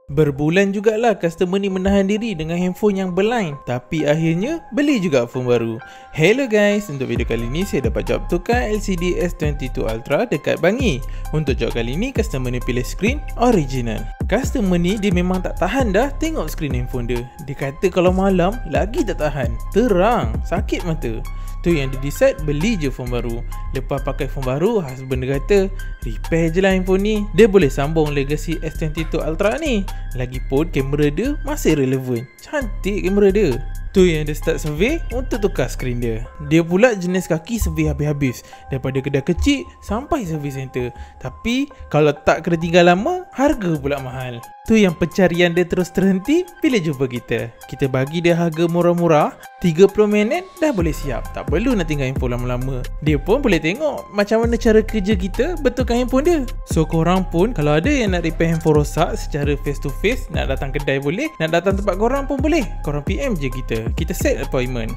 Berbulan jugalah customer ni menahan diri dengan handphone yang berline, tapi akhirnya beli juga phone baru. Hello guys, untuk video kali ni saya dapat job tukar LCD S22 Ultra dekat Bangi. Untuk job kali ni customer ni pilih screen original. Customer ni dia memang tak tahan dah tengok screen handphone dia. Dia kata kalau malam lagi tak tahan, terang, sakit mata. Tu yang dia decide beli je phone baru. Lepas pakai phone baru, husband dia kata repair je lah handphone ni, dia boleh sambung legacy S22 Ultra ni. Lagipun kamera dia masih relevan, cantik kamera dia. Tu yang dia start survey untuk tukar skrin dia. Dia pula jenis kaki survey habis-habis, daripada kedai kecil sampai service center. Tapi kalau tak kena tinggal lama, harga pula mahal. Tu yang pencarian dia terus terhenti bila jumpa kita. Kita bagi dia harga murah-murah, 30 minit dah boleh siap. Tak perlu nak tinggal handphone lama-lama. Dia pun boleh tengok macam mana cara kerja kita betulkan handphone dia. So korang pun kalau ada yang nak repair handphone rosak secara face to face, nak datang kedai boleh, nak datang tempat korang pun boleh. Korang PM je kita set appointment.